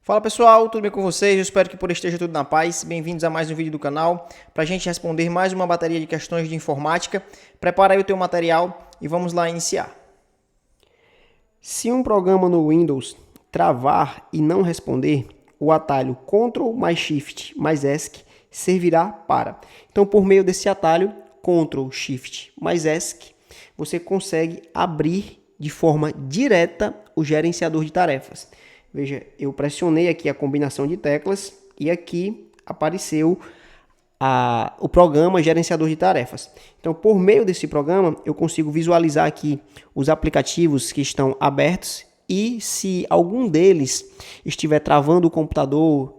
Fala pessoal, tudo bem com vocês? Eu espero que por esteja tudo na paz. Bem-vindos a mais um vídeo do canal para a gente responder mais uma bateria de questões de informática. Prepara aí o teu material e vamos lá iniciar. Se um programa no Windows travar e não responder, o atalho Ctrl mais Shift mais ESC servirá para. Então, por meio desse atalho Ctrl Shift mais ESC, você consegue abrir de forma direta o gerenciador de tarefas. Veja, eu pressionei aqui a combinação de teclas e aqui apareceu o programa gerenciador de tarefas. Então, por meio desse programa, eu consigo visualizar aqui os aplicativos que estão abertos e se algum deles estiver travando o computador,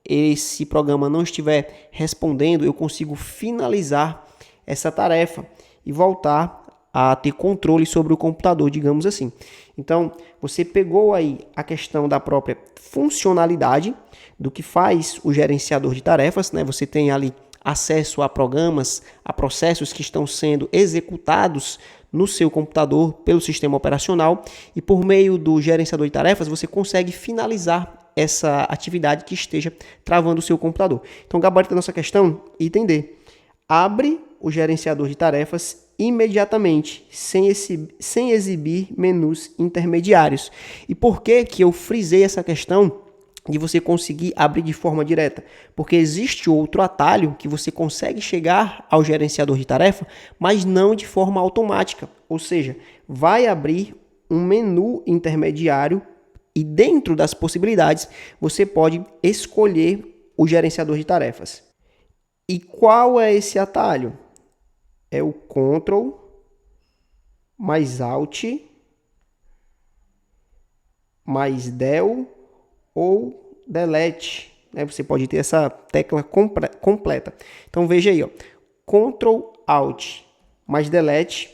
esse programa não estiver respondendo, eu consigo finalizar essa tarefa e voltar a ter controle sobre o computador, digamos assim. Então, você pegou aí a questão da própria funcionalidade do que faz o gerenciador de tarefas, né? Você tem ali acesso a programas, a processos que estão sendo executados no seu computador pelo sistema operacional e por meio do gerenciador de tarefas você consegue finalizar essa atividade que esteja travando o seu computador. Então, o gabarito da nossa questão, item D. Abre o gerenciador de tarefas imediatamente, sem exibir menus intermediários. E por que eu frisei essa questão de você conseguir abrir de forma direta? Porque existe outro atalho que você consegue chegar ao gerenciador de tarefa, mas não de forma automática. Ou seja, vai abrir um menu intermediário e dentro das possibilidades você pode escolher o gerenciador de tarefas. E qual é esse atalho? É o Ctrl mais Alt mais Del ou Delete. Você pode ter essa tecla completa. Então veja aí, ó. Ctrl Alt mais Delete.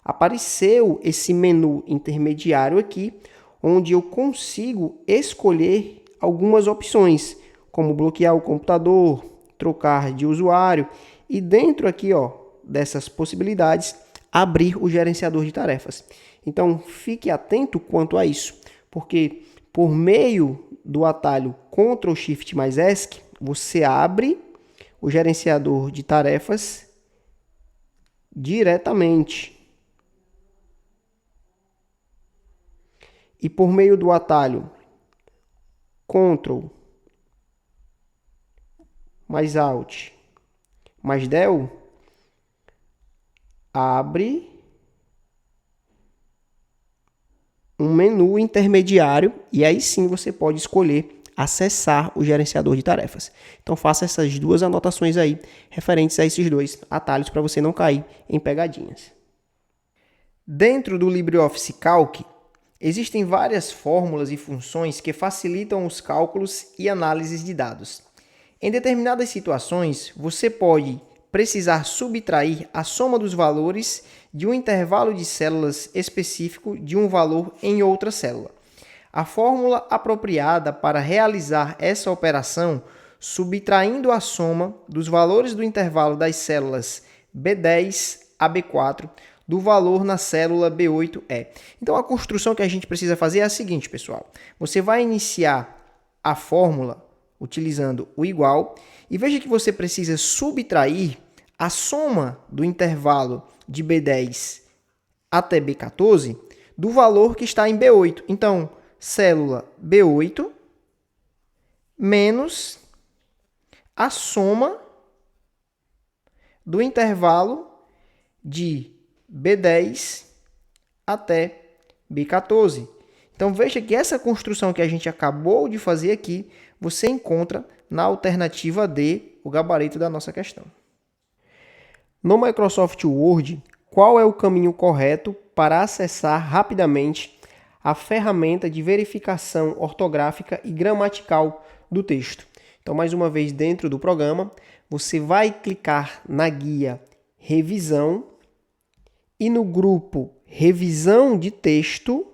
Apareceu esse menu intermediário aqui, onde eu consigo escolher algumas opções, como bloquear o computador, trocar de usuário e dentro aqui, ó, dessas possibilidades, abrir o gerenciador de tarefas. Então, fique atento quanto a isso, porque por meio do atalho Ctrl Shift mais ESC, você abre o gerenciador de tarefas diretamente. E por meio do atalho Ctrl mais Alt mais Del, abre um menu intermediário e aí sim você pode escolher acessar o gerenciador de tarefas. Então faça essas duas anotações aí referentes a esses dois atalhos para você não cair em pegadinhas. Dentro do LibreOffice Calc, existem várias fórmulas e funções que facilitam os cálculos e análises de dados. Em determinadas situações, você pode precisar subtrair a soma dos valores de um intervalo de células específico de um valor em outra célula. A fórmula apropriada para realizar essa operação, subtraindo a soma dos valores do intervalo das células B10 a B4 do valor na célula B8 é. Então, a construção que a gente precisa fazer é a seguinte, pessoal. Você vai iniciar a fórmula utilizando o igual, e veja que você precisa subtrair a soma do intervalo de B10 até B14 do valor que está em B8. Então, célula B8 menos a soma do intervalo de B10 até B14. Então, veja que essa construção que a gente acabou de fazer aqui, você encontra na alternativa D, o gabarito da nossa questão. No Microsoft Word, qual é o caminho correto para acessar rapidamente a ferramenta de verificação ortográfica e gramatical do texto? Então, mais uma vez, dentro do programa, você vai clicar na guia Revisão e no grupo Revisão de Texto,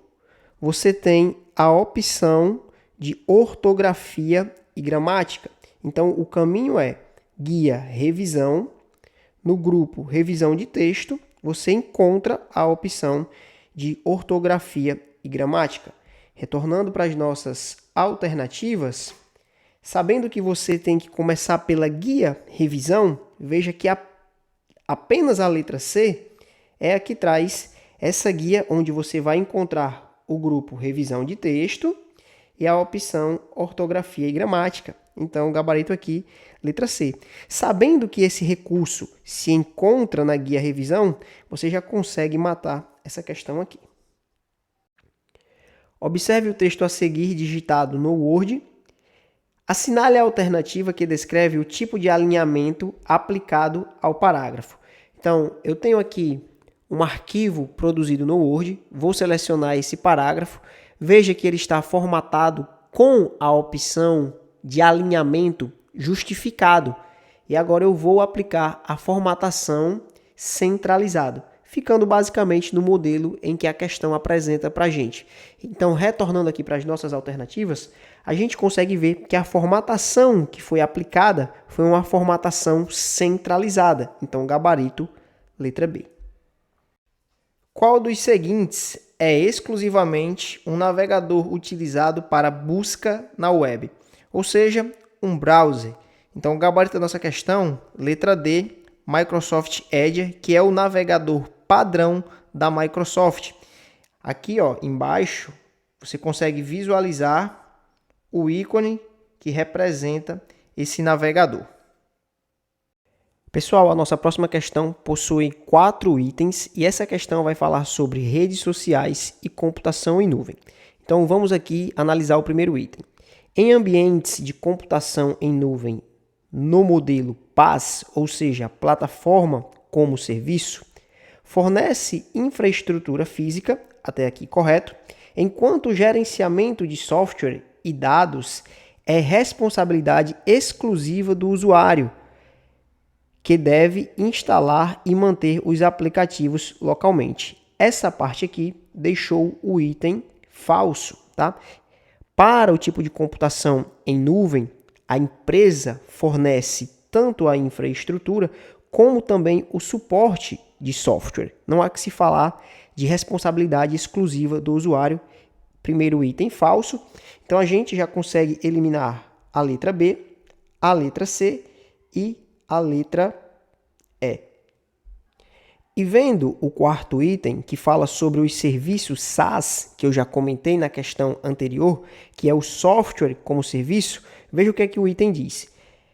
você tem a opção de ortografia e gramática. Então, o caminho é guia revisão. No grupo revisão de texto, você encontra a opção de ortografia e gramática. retornando para as nossas alternativas, sabendo que você tem que começar pela guia revisão, veja que apenas a letra C é a que traz essa guia onde você vai encontrar o grupo revisão de texto e a opção ortografia e gramática. Então, o gabarito aqui, letra C. Sabendo que esse recurso se encontra na guia revisão, você já consegue matar essa questão aqui. Observe o texto a seguir digitado no Word. Assinale a alternativa que descreve o tipo de alinhamento aplicado ao parágrafo. Então, eu tenho aqui um arquivo produzido no Word, vou selecionar esse parágrafo, veja que ele está formatado com a opção de alinhamento justificado. E agora eu vou aplicar a formatação centralizada, ficando basicamente no modelo em que a questão apresenta para a gente. Então, retornando aqui para as nossas alternativas, a gente consegue ver que a formatação que foi aplicada foi uma formatação centralizada. Então, gabarito, letra B. Qual dos seguintes é exclusivamente um navegador utilizado para busca na web? Ou seja, um browser. Então, o gabarito da nossa questão, letra D, Microsoft Edge, que é o navegador padrão da Microsoft. Aqui, ó, embaixo, você consegue visualizar o ícone que representa esse navegador. Pessoal, a nossa próxima questão possui 4 itens e essa questão vai falar sobre redes sociais e computação em nuvem. Então, vamos aqui analisar o primeiro item. Em ambientes de computação em nuvem no modelo PaaS, ou seja, plataforma como serviço, fornece infraestrutura física, até aqui correto, enquanto o gerenciamento de software e dados é responsabilidade exclusiva do usuário, que deve instalar e manter os aplicativos localmente. Essa parte aqui deixou o item falso, tá? Para o tipo de computação em nuvem, a empresa fornece tanto a infraestrutura como também o suporte de software. Não há que se falar de responsabilidade exclusiva do usuário. Primeiro item falso. Então, a gente já consegue eliminar a letra B, a letra C e a letra E. E vendo o quarto item, que fala sobre os serviços SaaS, que eu já comentei na questão anterior, que é o software como serviço, veja o que é que o item diz.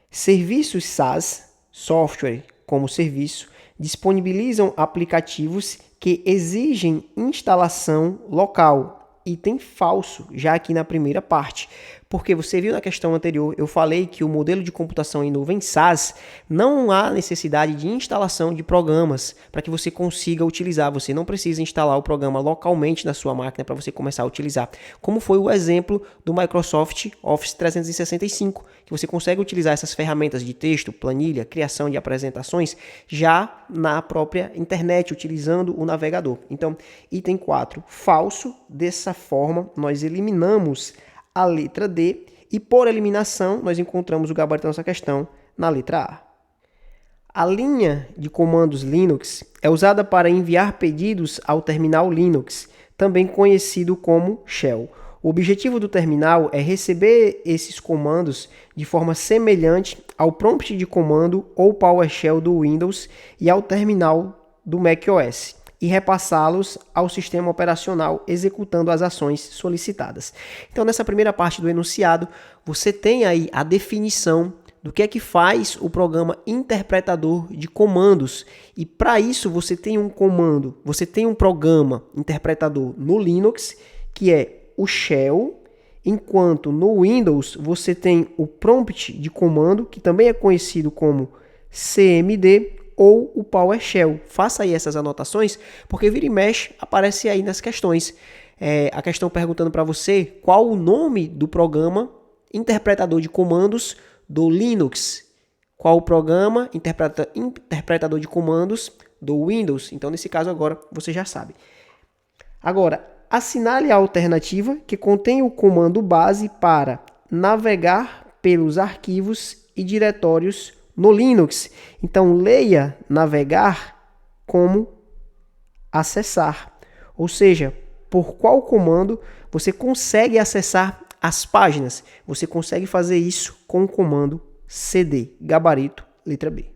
Serviços SaaS, software como serviço, disponibilizam aplicativos que exigem instalação local. Item falso, já aqui na primeira parte. Porque você viu na questão anterior, eu falei que o modelo de computação em nuvem SaaS não há necessidade de instalação de programas para que você consiga utilizar. Você não precisa instalar o programa localmente na sua máquina para você começar a utilizar. Como foi o exemplo do Microsoft Office 365, que você consegue utilizar essas ferramentas de texto, planilha, criação de apresentações já na própria internet, utilizando o navegador. Então, item 4, falso. Dessa forma, nós eliminamos a letra D e, por eliminação, nós encontramos o gabarito da nossa questão na letra A. A linha de comandos Linux é usada para enviar pedidos ao terminal Linux, também conhecido como Shell. O objetivo do terminal é receber esses comandos de forma semelhante ao prompt de comando ou PowerShell do Windows e ao terminal do macOS, e repassá-los ao sistema operacional executando as ações solicitadas. Então, nessa primeira parte do enunciado, você tem aí a definição do que é que faz o programa interpretador de comandos. E para isso você tem um comando, você tem um programa interpretador no Linux, que é o Shell, enquanto no Windows você tem o prompt de comando, que também é conhecido como CMD, ou o PowerShell. Faça aí essas anotações, porque vira e mexe aparece aí nas questões. A questão perguntando para você qual o nome do programa interpretador de comandos do Linux. Qual o programa interpretador de comandos do Windows. Então, nesse caso agora, você já sabe. Agora, assinale a alternativa que contém o comando base para navegar pelos arquivos e diretórios no Linux. Então, leia navegar como acessar. Ou seja, por qual comando você consegue acessar as páginas. Você consegue fazer isso com o comando cd, gabarito, letra B.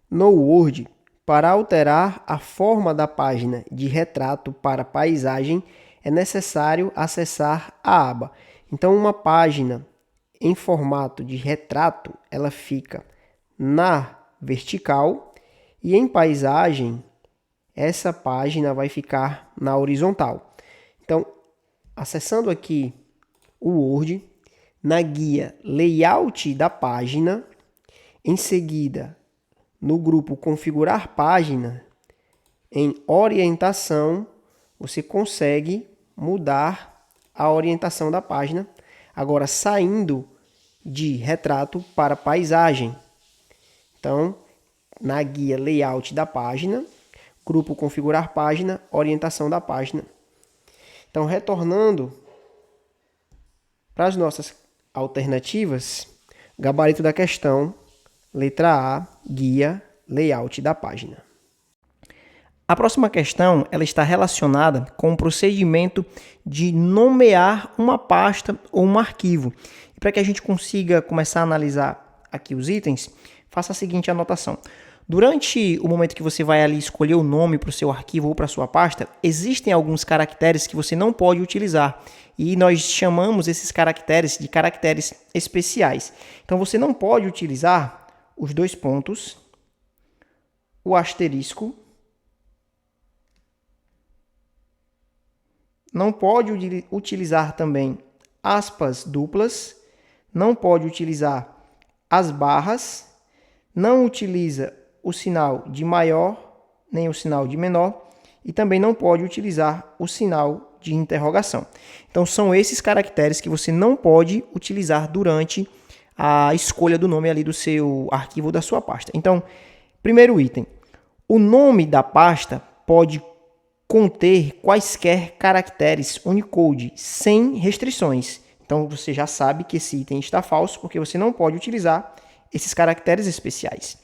No Word, para alterar a forma da página de retrato para paisagem, é necessário acessar a aba. Então, uma página em formato de retrato, ela fica na vertical e em paisagem, essa página vai ficar na horizontal. Então, acessando aqui o Word, na guia Layout da página, em seguida, no grupo Configurar página, em Orientação, você consegue mudar a orientação da página, agora saindo de retrato para paisagem. Então, na guia Layout da página, grupo Configurar página, orientação da página. Então, retornando para as nossas alternativas, gabarito da questão, letra A, guia Layout da página. A próxima questão ela está relacionada com o procedimento de nomear uma pasta ou um arquivo. E para que a gente consiga começar a analisar aqui os itens, faça a seguinte anotação. Durante o momento que você vai ali escolher o nome para o seu arquivo ou para a sua pasta, existem alguns caracteres que você não pode utilizar. E nós chamamos esses caracteres de caracteres especiais. Então você não pode utilizar os dois pontos, o asterisco, não pode utilizar também aspas duplas, não pode utilizar as barras, não utiliza o sinal de maior nem o sinal de menor e também não pode utilizar o sinal de interrogação. Então são esses caracteres que você não pode utilizar durante a escolha do nome ali do seu arquivo ou da sua pasta. Então, primeiro item, o nome da pasta pode conter quaisquer caracteres Unicode sem restrições. Então você já sabe que esse item está falso porque você não pode utilizar esses caracteres especiais.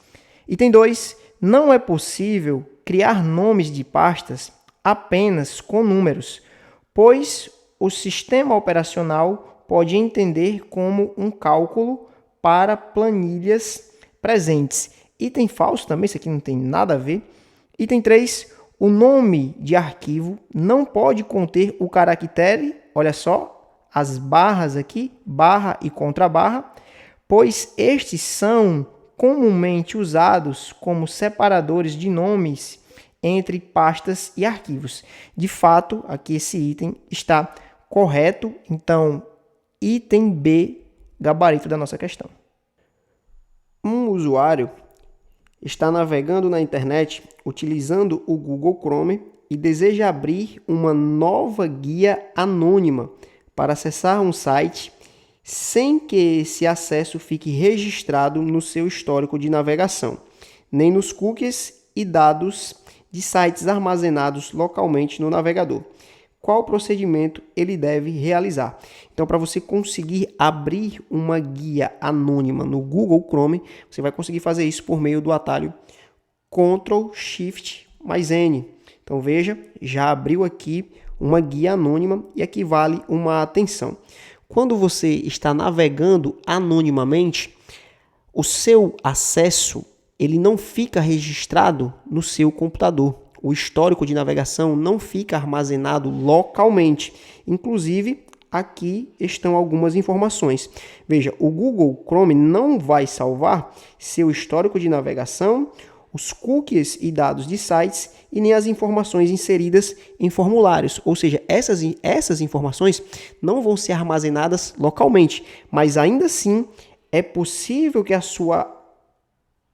Item 2, não é possível criar nomes de pastas apenas com números, pois o sistema operacional pode entender como um cálculo para planilhas presentes. Item falso também, isso aqui não tem nada a ver. Item 3, o nome de arquivo não pode conter o caractere, olha só, as barras aqui, barra e contrabarra, pois estes são comumente usados como separadores de nomes entre pastas e arquivos. De fato, aqui esse item está correto, então item B, gabarito da nossa questão. Um usuário está navegando na internet utilizando o Google Chrome e deseja abrir uma nova guia anônima para acessar um site sem que esse acesso fique registrado no seu histórico de navegação, nem nos cookies e dados de sites armazenados localmente no navegador. Qual procedimento ele deve realizar? Então, para você conseguir abrir uma guia anônima no Google Chrome, você vai conseguir fazer isso por meio do atalho Ctrl+Shift+N. Então, veja, já abriu aqui uma guia anônima e aqui vale uma atenção. Quando você está navegando anonimamente, o seu acesso ele não fica registrado no seu computador. O histórico de navegação não fica armazenado localmente. Inclusive, aqui estão algumas informações. Veja, o Google Chrome não vai salvar seu histórico de navegação, os cookies e dados de sites e nem as informações inseridas em formulários. Ou seja, essas informações não vão ser armazenadas localmente, mas ainda assim é possível que a sua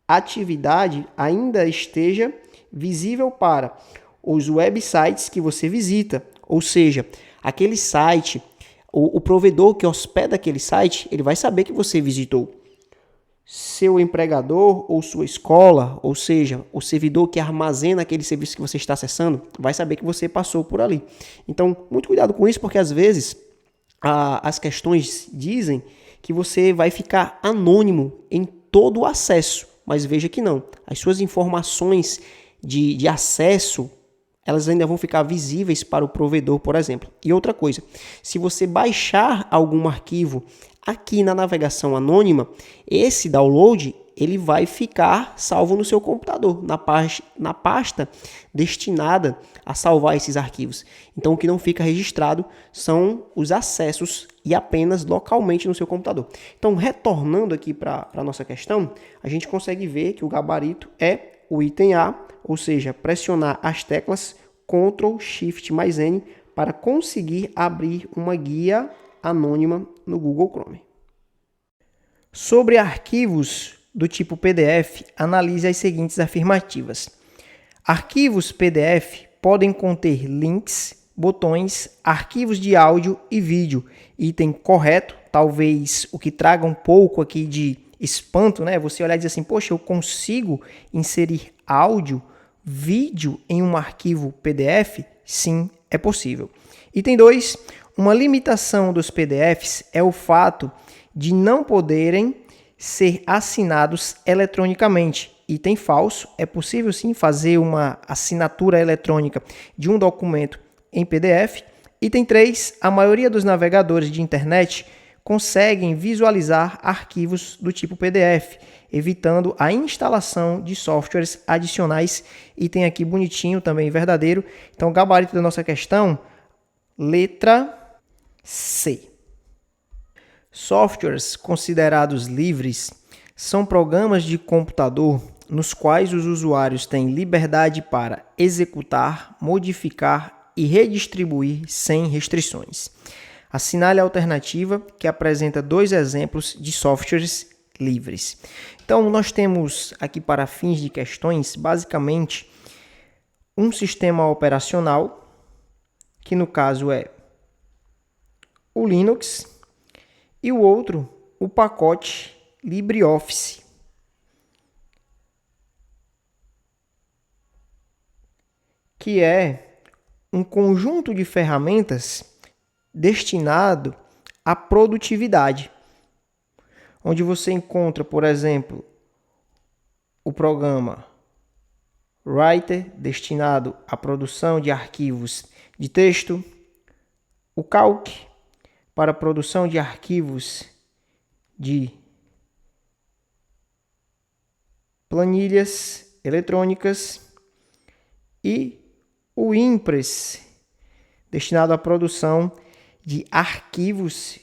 atividade ainda esteja visível para os websites que você visita. Ou seja, aquele site, o provedor que hospeda aquele site, ele vai saber que você visitou. Seu empregador ou sua escola, ou seja, o servidor que armazena aquele serviço que você está acessando, vai saber que você passou por ali. Então, muito cuidado com isso, porque às vezes as questões dizem que você vai ficar anônimo em todo o acesso, mas veja que não. As suas informações de acesso, elas ainda vão ficar visíveis para o provedor, por exemplo. E outra coisa, se você baixar algum arquivo aqui na navegação anônima, esse download ele vai ficar salvo no seu computador, na pasta destinada a salvar esses arquivos. Então, o que não fica registrado são os acessos e apenas localmente no seu computador. Então, retornando aqui para a nossa questão, a gente consegue ver que o gabarito é o item A, ou seja, pressionar as teclas Ctrl, Shift mais N para conseguir abrir uma guia anônima no Google Chrome. Sobre arquivos do tipo PDF, analise as seguintes afirmativas. Arquivos PDF podem conter links, botões, arquivos de áudio e vídeo. Item correto, talvez o que traga um pouco aqui de espanto, né? Você olhar e dizer assim, poxa, eu consigo inserir áudio, vídeo em um arquivo PDF? Sim, é possível. Item 2, uma limitação dos PDFs é o fato de não poderem ser assinados eletronicamente. Item falso, é possível sim fazer uma assinatura eletrônica de um documento em PDF. Item 3, a maioria dos navegadores de internet conseguem visualizar arquivos do tipo PDF, evitando a instalação de softwares adicionais. Item aqui bonitinho, também verdadeiro. Então, o gabarito da nossa questão, letra C. Softwares considerados livres são programas de computador nos quais os usuários têm liberdade para executar, modificar e redistribuir sem restrições. Assinale a alternativa que apresenta 2 exemplos de softwares livres. Então, nós temos aqui para fins de questões, basicamente, um sistema operacional, que no caso é o Linux, e o outro, o pacote LibreOffice. Que é um conjunto de ferramentas destinado à produtividade, onde você encontra, por exemplo, o programa Writer, destinado à produção de arquivos de texto, o Calc, para a produção de arquivos de planilhas eletrônicas, e o Impress, destinado à produção de arquivos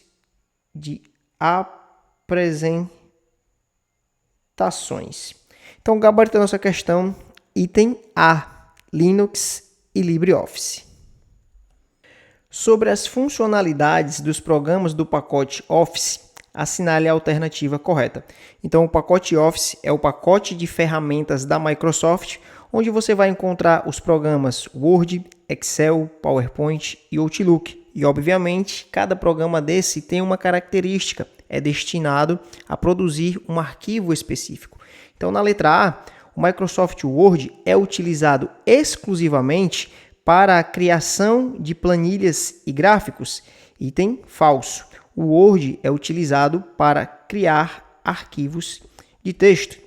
de apresentações. Então, o gabarito da nossa questão, item A, Linux e LibreOffice. Sobre as funcionalidades dos programas do pacote Office, assinale a alternativa correta. Então, o pacote Office é o pacote de ferramentas da Microsoft, onde você vai encontrar os programas Word, Excel, PowerPoint e Outlook. E, obviamente, cada programa desse tem uma característica, é destinado a produzir um arquivo específico. Então, na letra A, o Microsoft Word é utilizado exclusivamente para a criação de planilhas e gráficos. Item falso. O Word é utilizado para criar arquivos de texto.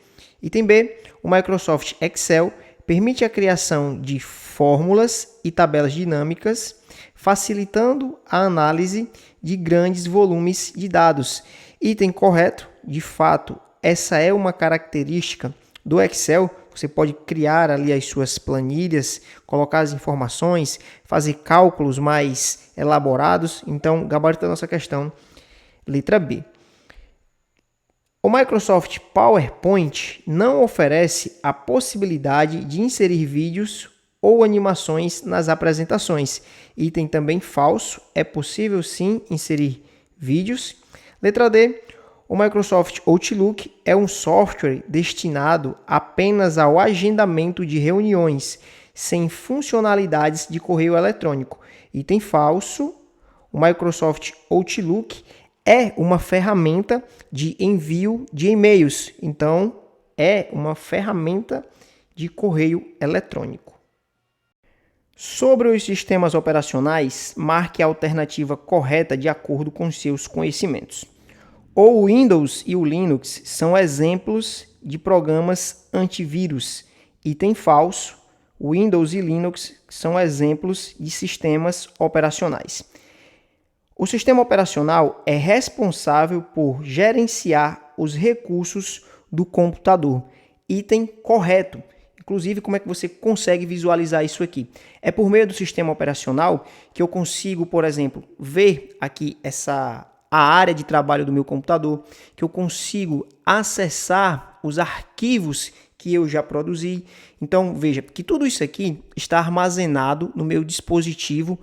Item B, o Microsoft Excel permite a criação de fórmulas e tabelas dinâmicas, facilitando a análise de grandes volumes de dados. Item correto, de fato, essa é uma característica do Excel. Você pode criar ali as suas planilhas, colocar as informações, fazer cálculos mais elaborados. Então, gabarito da nossa questão, letra B. O Microsoft PowerPoint não oferece a possibilidade de inserir vídeos ou animações nas apresentações. Item também falso, é possível sim inserir vídeos. Letra D. O Microsoft Outlook é um software destinado apenas ao agendamento de reuniões, sem funcionalidades de correio eletrônico. Item falso, o Microsoft Outlook é uma ferramenta de envio de e-mails, então é uma ferramenta de correio eletrônico. Sobre os sistemas operacionais, marque a alternativa correta de acordo com seus conhecimentos. O Windows e o Linux são exemplos de programas antivírus. Item falso, Windows e Linux são exemplos de sistemas operacionais. O sistema operacional é responsável por gerenciar os recursos do computador. Item correto. Inclusive, como é que você consegue visualizar isso aqui? É por meio do sistema operacional que eu consigo, por exemplo, ver aqui a área de trabalho do meu computador, que eu consigo acessar os arquivos que eu já produzi. Então, veja que tudo isso aqui está armazenado no meu dispositivo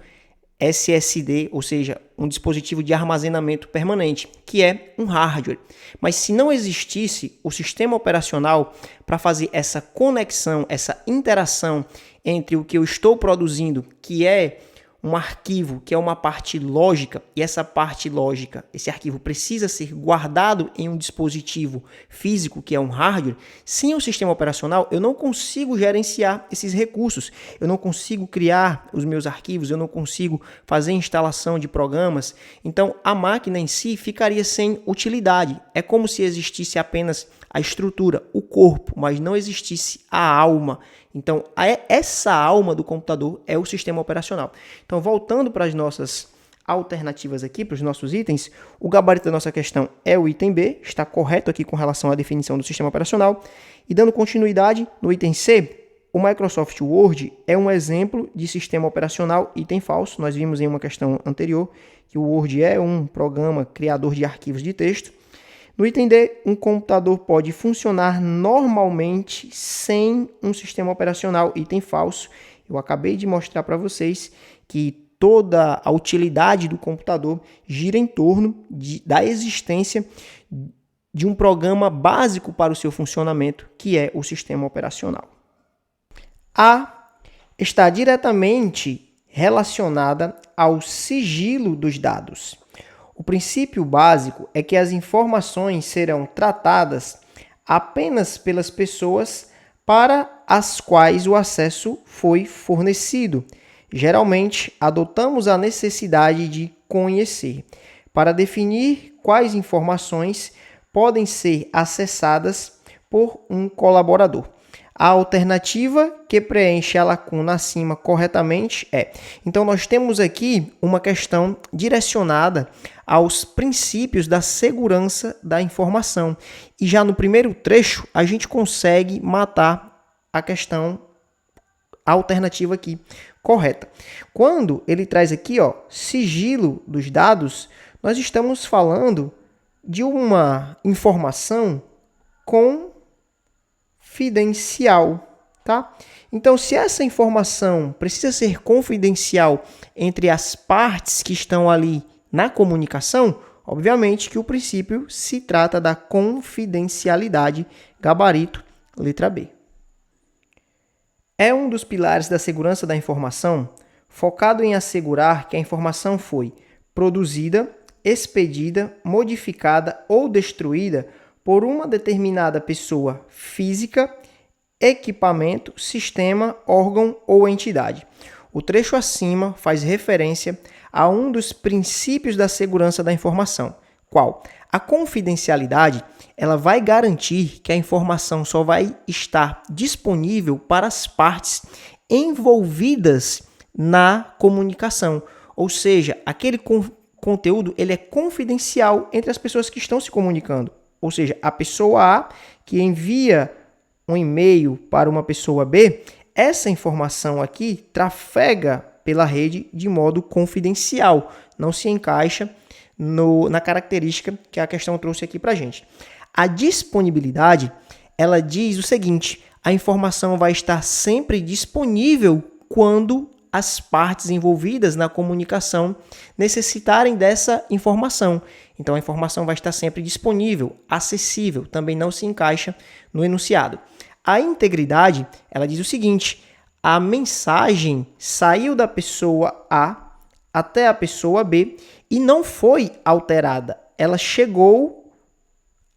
SSD, ou seja, um dispositivo de armazenamento permanente, que é um hardware. Mas se não existisse o sistema operacional para fazer essa conexão, essa interação entre o que eu estou produzindo, que é um arquivo, que é uma parte lógica, e essa parte lógica, esse arquivo precisa ser guardado em um dispositivo físico, que é um hardware, sem o sistema operacional, eu não consigo gerenciar esses recursos, eu não consigo criar os meus arquivos, eu não consigo fazer instalação de programas, então a máquina em si ficaria sem utilidade. É como se existisse apenas a estrutura, o corpo, mas não existisse a alma. Então, essa alma do computador é o sistema operacional. Então, voltando para as nossas alternativas aqui, para os nossos itens, o gabarito da nossa questão é o item B, está correto aqui com relação à definição do sistema operacional. E dando continuidade, no item C, o Microsoft Word é um exemplo de sistema operacional, item falso. Nós vimos em uma questão anterior que o Word é um programa criador de arquivos de texto. No item D, um computador pode funcionar normalmente sem um sistema operacional, item falso. Eu acabei de mostrar para vocês que toda a utilidade do computador gira em torno da existência de um programa básico para o seu funcionamento, que é o sistema operacional. A está diretamente relacionada ao sigilo dos dados. O princípio básico é que as informações serão tratadas apenas pelas pessoas para as quais o acesso foi fornecido. Geralmente, adotamos a necessidade de conhecer para definir quais informações podem ser acessadas por um colaborador. A alternativa que preenche a lacuna acima corretamente é... Então, nós temos aqui uma questão direcionada aos princípios da segurança da informação. E já no primeiro trecho, a gente consegue matar a questão alternativa aqui correta. Quando ele traz aqui, sigilo dos dados, nós estamos falando de uma informação confidencial, tá? Então, se essa informação precisa ser confidencial entre as partes que estão ali na comunicação, obviamente que o princípio se trata da confidencialidade, gabarito, letra B. É um dos pilares da segurança da informação, focado em assegurar que a informação foi produzida, expedida, modificada ou destruída por uma determinada pessoa física, equipamento, sistema, órgão ou entidade. O trecho acima faz referência a um dos princípios da segurança da informação, qual? A confidencialidade, ela vai garantir que a informação só vai estar disponível para as partes envolvidas na comunicação, ou seja, aquele conteúdo ele é confidencial entre as pessoas que estão se comunicando. Ou seja, a pessoa A que envia um e-mail para uma pessoa B, essa informação aqui trafega pela rede de modo confidencial, não se encaixa na característica que a questão trouxe aqui para a gente. A disponibilidade, ela diz o seguinte, a informação vai estar sempre disponível quando as partes envolvidas na comunicação necessitarem dessa informação. Então, a informação vai estar sempre disponível, acessível, também não se encaixa no enunciado. A integridade, ela diz o seguinte, a mensagem saiu da pessoa A até a pessoa B e não foi alterada. Ela chegou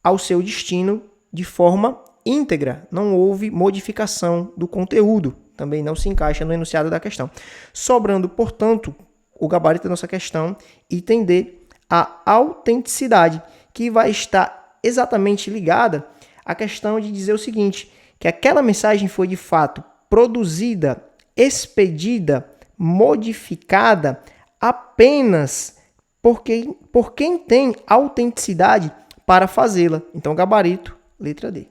ao seu destino de forma íntegra, não houve modificação do conteúdo, também não se encaixa no enunciado da questão. Sobrando, portanto, o gabarito da nossa questão, item D, a autenticidade, que vai estar exatamente ligada à questão de dizer o seguinte, que aquela mensagem foi de fato produzida, expedida, modificada apenas por quem tem autenticidade para fazê-la. Então, gabarito, letra D.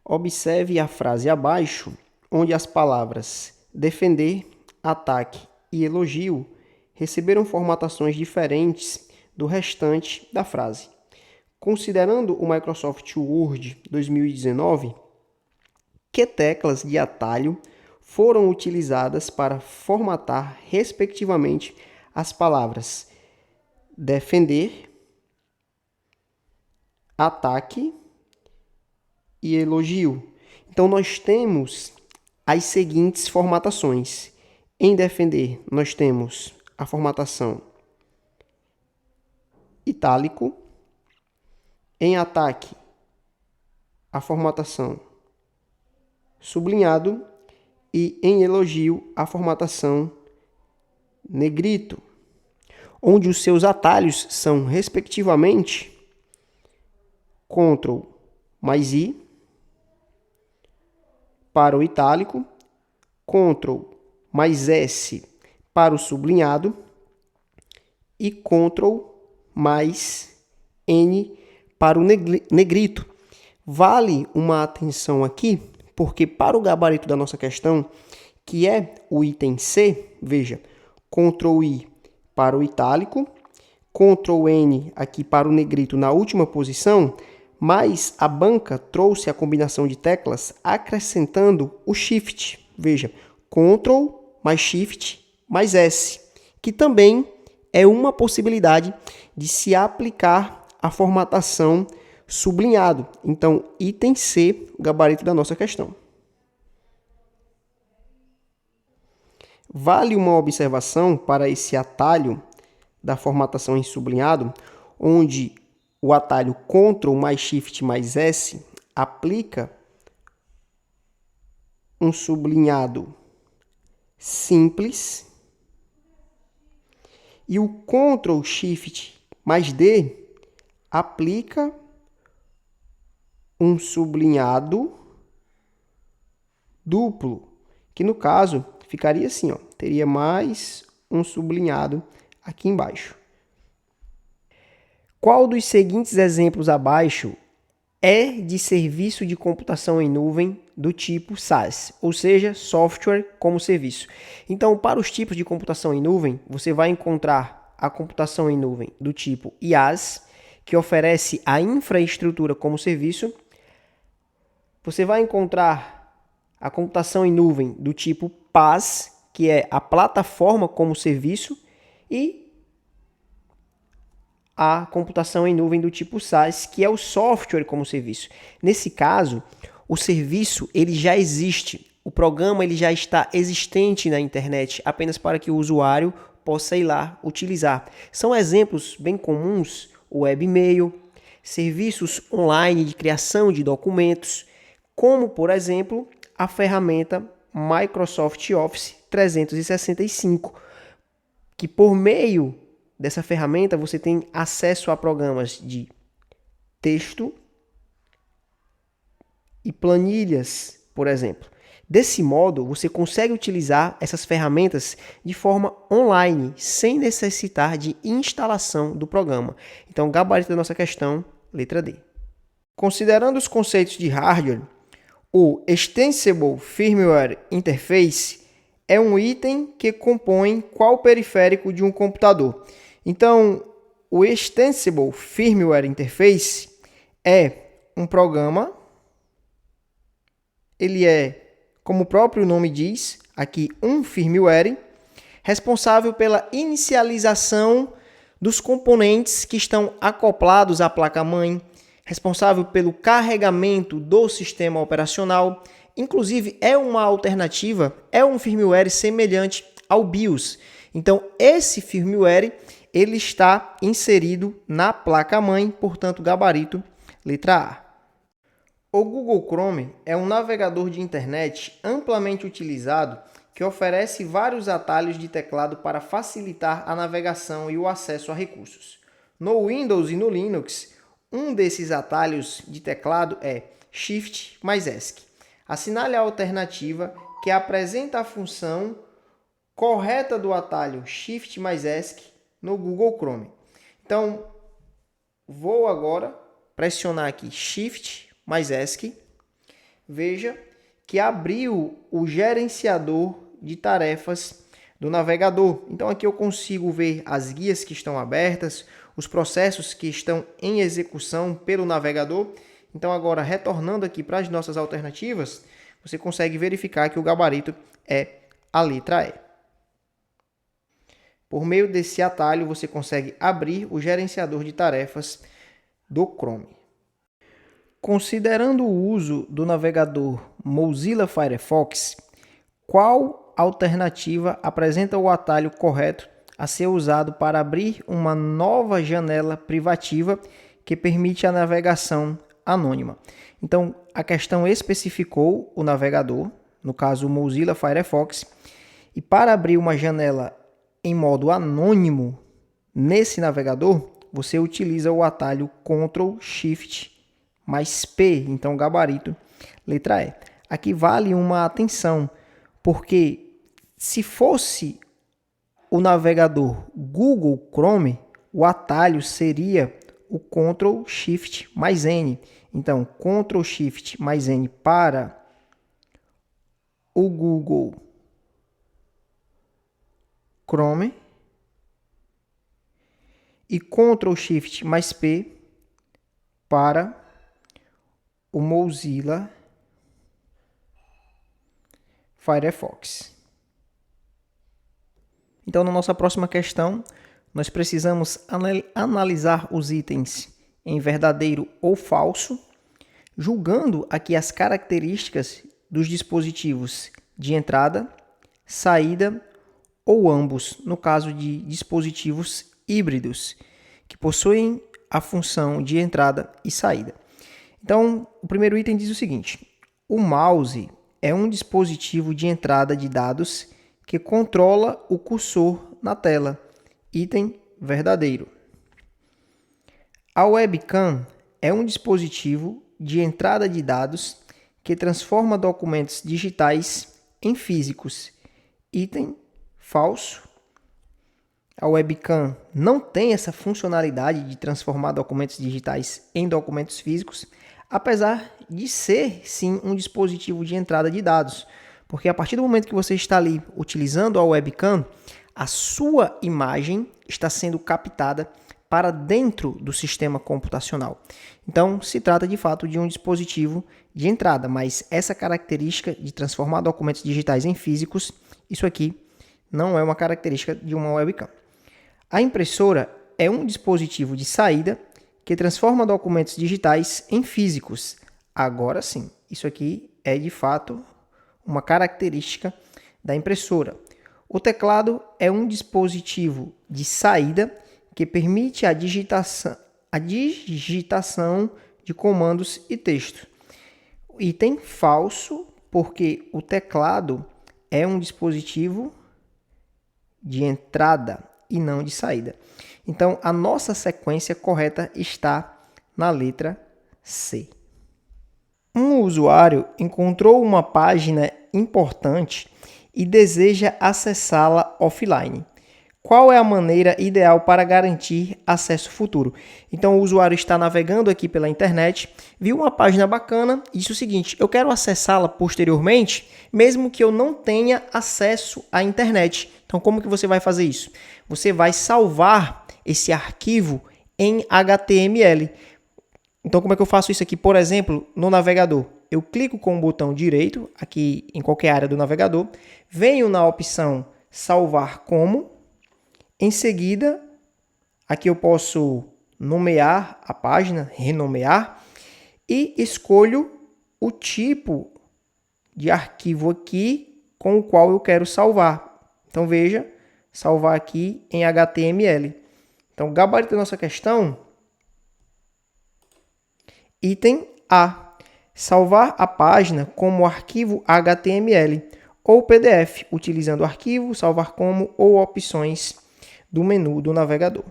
Observe a frase abaixo, onde as palavras defender, ataque e elogio receberam formatações diferentes do restante da frase. Considerando o Microsoft Word 2019, que teclas de atalho foram utilizadas para formatar, respectivamente, as palavras defender, ataque e elogio? Então, nós temos as seguintes formatações. Em defender, nós temos a formatação itálico. Em ataque, a formatação sublinhado. E em elogio, a formatação negrito, onde os seus atalhos são, respectivamente, Ctrl mais I para o itálico, Ctrl mais S para o sublinhado e Ctrl mais N para o negrito. Vale uma atenção aqui, porque para o gabarito da nossa questão, que é o item C, veja, Ctrl I para o itálico, Ctrl N aqui para o negrito na última posição, mas a banca trouxe a combinação de teclas acrescentando o Shift. Veja, Ctrl mais Shift mais S, que também é uma possibilidade de se aplicar a formatação sublinhado. Então, item C, o gabarito da nossa questão. Vale uma observação para esse atalho da formatação em sublinhado, onde o atalho Ctrl mais Shift mais S aplica um sublinhado simples e o Ctrl Shift mais D aplica um sublinhado duplo, que no caso ficaria assim, ó, teria mais um sublinhado aqui embaixo. Qual dos seguintes exemplos abaixo é de serviço de computação em nuvem do tipo SaaS, ou seja, software como serviço? Então, para os tipos de computação em nuvem, você vai encontrar a computação em nuvem do tipo IaaS, que oferece a infraestrutura como serviço. Você vai encontrar a computação em nuvem do tipo PaaS, que é a plataforma como serviço, e a computação em nuvem do tipo SaaS, que é o software como serviço. Nesse caso, o serviço ele já existe, o programa ele já está existente na internet, apenas para que o usuário possa ir lá utilizar. São exemplos bem comuns: o webmail, serviços online de criação de documentos, como, por exemplo, a ferramenta Microsoft Office 365, que por meio dessa ferramenta você tem acesso a programas de texto e planilhas, por exemplo. Desse modo, você consegue utilizar essas ferramentas de forma online, sem necessitar de instalação do programa. Então, gabarito da nossa questão, letra D. Considerando os conceitos de hardware, o Extensible Firmware Interface é um item que compõe qual periférico de um computador. Então, o Extensible Firmware Interface é um programa, ele é, como o próprio nome diz, aqui um firmware, responsável pela inicialização dos componentes que estão acoplados à placa-mãe, responsável pelo carregamento do sistema operacional. Inclusive, é uma alternativa, é um firmware semelhante ao BIOS. Então, esse firmware ele está inserido na placa-mãe, portanto, gabarito, letra A. O Google Chrome é um navegador de internet amplamente utilizado que oferece vários atalhos de teclado para facilitar a navegação e o acesso a recursos. No Windows e no Linux, um desses atalhos de teclado é Shift mais ESC. Assinale a alternativa que apresenta a função correta do atalho Shift mais ESC no Google Chrome. Então, vou agora pressionar aqui Shift mais ESC. Veja que abriu o gerenciador de tarefas do navegador. Então, aqui eu consigo ver as guias que estão abertas, os processos que estão em execução pelo navegador. Então, agora, retornando aqui para as nossas alternativas, você consegue verificar que o gabarito é a letra E. Por meio desse atalho, você consegue abrir o gerenciador de tarefas do Chrome. Considerando o uso do navegador Mozilla Firefox, qual alternativa apresenta o atalho correto a ser usado para abrir uma nova janela privativa que permite a navegação anônima? Então, a questão especificou o navegador, no caso o Mozilla Firefox, e para abrir uma janela em modo anônimo nesse navegador, você utiliza o atalho Ctrl Shift mais P, então gabarito letra E. Aqui vale uma atenção, porque se fosse o navegador Google Chrome, o atalho seria o Ctrl Shift mais N. Então, Ctrl Shift mais N para o Google Chrome e Ctrl Shift mais P para o Mozilla Firefox. Então, na nossa próxima questão, nós precisamos analisar os itens em verdadeiro ou falso, julgando aqui as características dos dispositivos de entrada, saída ou ambos, no caso de dispositivos híbridos, que possuem a função de entrada e saída. Então, o primeiro item diz o seguinte: o mouse é um dispositivo de entrada de dados que controla o cursor na tela. Item verdadeiro. A webcam é um dispositivo de entrada de dados que transforma documentos digitais em físicos. Item falso. A webcam não tem essa funcionalidade de transformar documentos digitais em documentos físicos, apesar de ser, sim, um dispositivo de entrada de dados. Porque a partir do momento que você está ali utilizando a webcam, a sua imagem está sendo captada para dentro do sistema computacional. Então, se trata de fato de um dispositivo de entrada, mas essa característica de transformar documentos digitais em físicos, isso aqui não é uma característica de uma webcam. A impressora é um dispositivo de saída que transforma documentos digitais em físicos. Agora sim, isso aqui é de fato uma característica da impressora. O teclado é um dispositivo de saída que permite a digitação de comandos e texto. Item falso, porque o teclado é um dispositivo de entrada e não de saída. Então, a nossa sequência correta está na letra C. Um usuário encontrou uma página importante e deseja acessá-la offline. Qual é a maneira ideal para garantir acesso futuro? Então, o usuário está navegando aqui pela internet, viu uma página bacana e disse o seguinte: eu quero acessá-la posteriormente, mesmo que eu não tenha acesso à internet. Então, como que você vai fazer isso? Você vai salvar esse arquivo em HTML. Então, como é que eu faço isso aqui? Por exemplo, no navegador. Eu clico com o botão direito, aqui em qualquer área do navegador, venho na opção salvar como. Em seguida, aqui eu posso nomear a página, renomear, e escolho o tipo de arquivo aqui com o qual eu quero salvar. Então, veja, salvar aqui em HTML. Então, gabarito da nossa questão, item A. Salvar a página como arquivo HTML ou PDF, utilizando arquivo, salvar como ou opções do menu do navegador.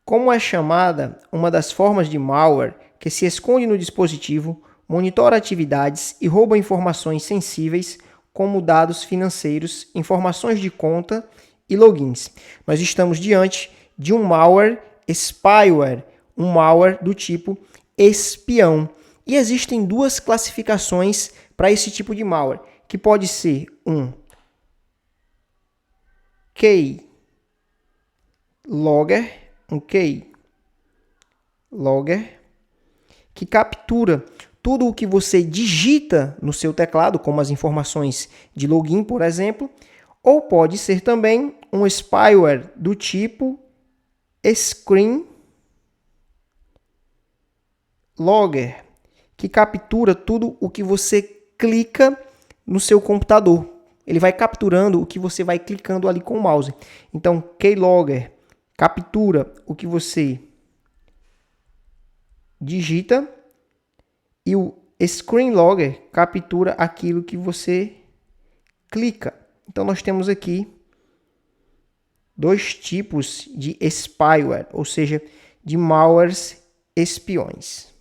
Como é chamada uma das formas de malware que se esconde no dispositivo monitora atividades e rouba informações sensíveis como dados financeiros, informações de conta e logins. Nós estamos diante de um malware spyware, um malware do tipo espião. E existem duas classificações para esse tipo de malware, que pode ser um keylogger, que captura tudo o que você digita no seu teclado, como as informações de login, por exemplo, ou pode ser também um spyware do tipo screenlogger, que captura tudo o que você clica no seu computador. Ele vai capturando o que você vai clicando ali com o mouse. Então, keylogger captura o que você digita e o screenlogger captura aquilo que você clica. Então, nós temos aqui dois tipos de spyware, ou seja, de malwares espiões.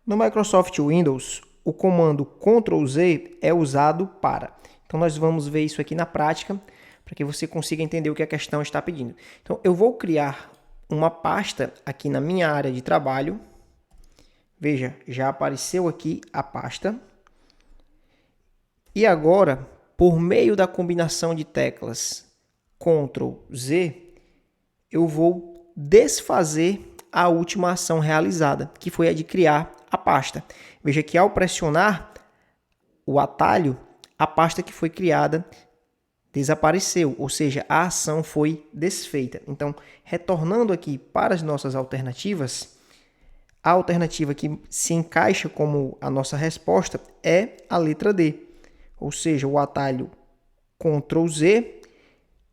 No Microsoft Windows, o comando Ctrl+Z é usado para. Então, nós vamos ver isso aqui na prática, para que você consiga entender o que a questão está pedindo. Então, eu vou criar uma pasta aqui na minha área de trabalho. Veja, já apareceu aqui a pasta. E agora, por meio da combinação de teclas Ctrl+Z, eu vou desfazer a última ação realizada, que foi a de criar a pasta. Veja que ao pressionar o atalho, a pasta que foi criada desapareceu, ou seja, a ação foi desfeita. Então, retornando aqui para as nossas alternativas, a alternativa que se encaixa como a nossa resposta é a letra D. Ou seja, o atalho Ctrl+Z,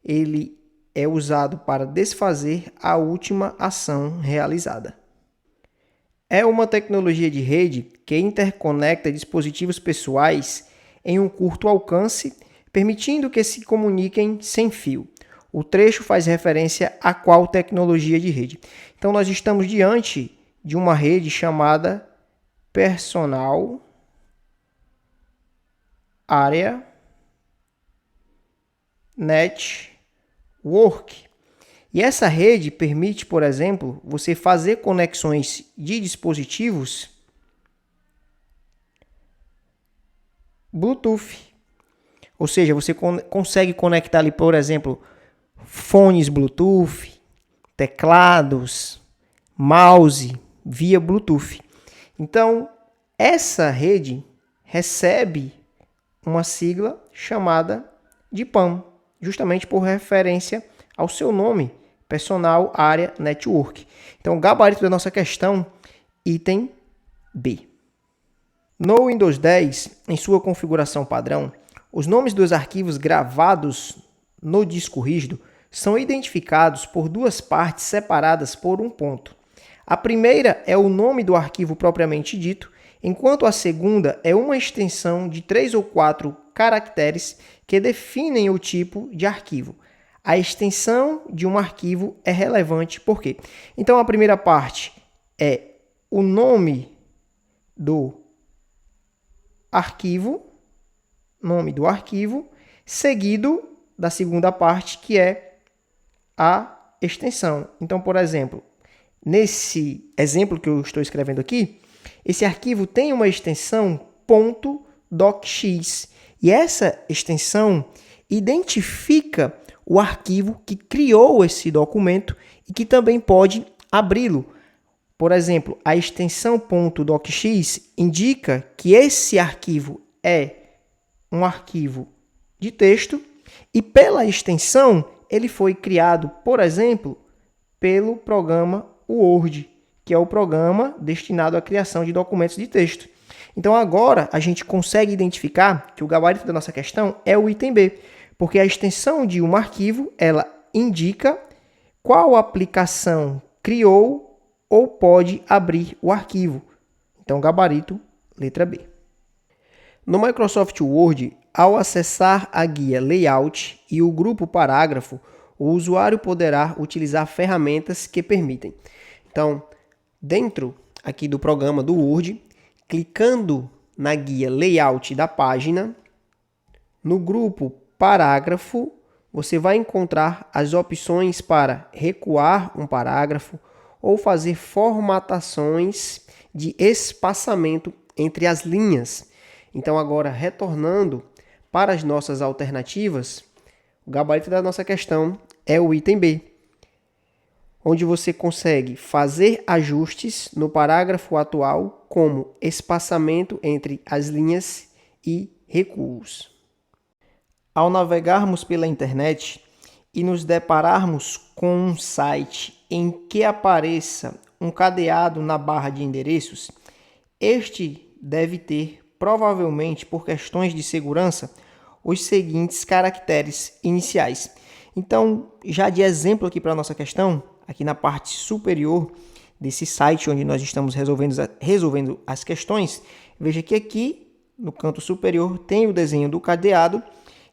ele é usado para desfazer a última ação realizada. É uma tecnologia de rede que interconecta dispositivos pessoais em um curto alcance, permitindo que se comuniquem sem fio. O trecho faz referência a qual tecnologia de rede? Então, nós estamos diante de uma rede chamada Personal Area Network. E essa rede permite, por exemplo, você fazer conexões de dispositivos Bluetooth. Ou seja, você consegue conectar ali, por exemplo, fones Bluetooth, teclados, mouse via Bluetooth. Então, essa rede recebe uma sigla chamada de PAN, justamente por referência ao seu nome, Personal Area Network. Então, o gabarito da nossa questão, item B. No Windows 10, em sua configuração padrão, os nomes dos arquivos gravados no disco rígido são identificados por duas partes separadas por um ponto. A primeira é o nome do arquivo propriamente dito, enquanto a segunda é uma extensão de 3 ou 4 caracteres que definem o tipo de arquivo. A extensão de um arquivo é relevante por quê? Então, a primeira parte é o nome do arquivo, seguido da segunda parte, que é a extensão. Então, por exemplo, nesse exemplo que eu estou escrevendo aqui, esse arquivo tem uma extensão .docx, e essa extensão identifica o arquivo que criou esse documento e que também pode abri-lo. Por exemplo, a extensão .docx indica que esse arquivo é um arquivo de texto e pela extensão ele foi criado, por exemplo, pelo programa Word, que é o programa destinado à criação de documentos de texto. Então agora a gente consegue identificar que o gabarito da nossa questão é o item B, porque a extensão de um arquivo, ela indica qual aplicação criou ou pode abrir o arquivo. Então, gabarito, letra B. No Microsoft Word, ao acessar a guia Layout e o grupo Parágrafo, o usuário poderá utilizar ferramentas que permitem. Então, dentro aqui do programa do Word, clicando na guia Layout da página, no grupo Parágrafo, você vai encontrar as opções para recuar um parágrafo ou fazer formatações de espaçamento entre as linhas. Então, agora, retornando para as nossas alternativas, o gabarito da nossa questão é o item B, onde você consegue fazer ajustes no parágrafo atual, como espaçamento entre as linhas e recuos. Ao navegarmos pela internet e nos depararmos com um site em que apareça um cadeado na barra de endereços, este deve ter, provavelmente por questões de segurança, os seguintes caracteres iniciais. Então, já de exemplo aqui para a nossa questão, aqui na parte superior desse site onde nós estamos resolvendo as questões, veja que aqui no canto superior tem o desenho do cadeado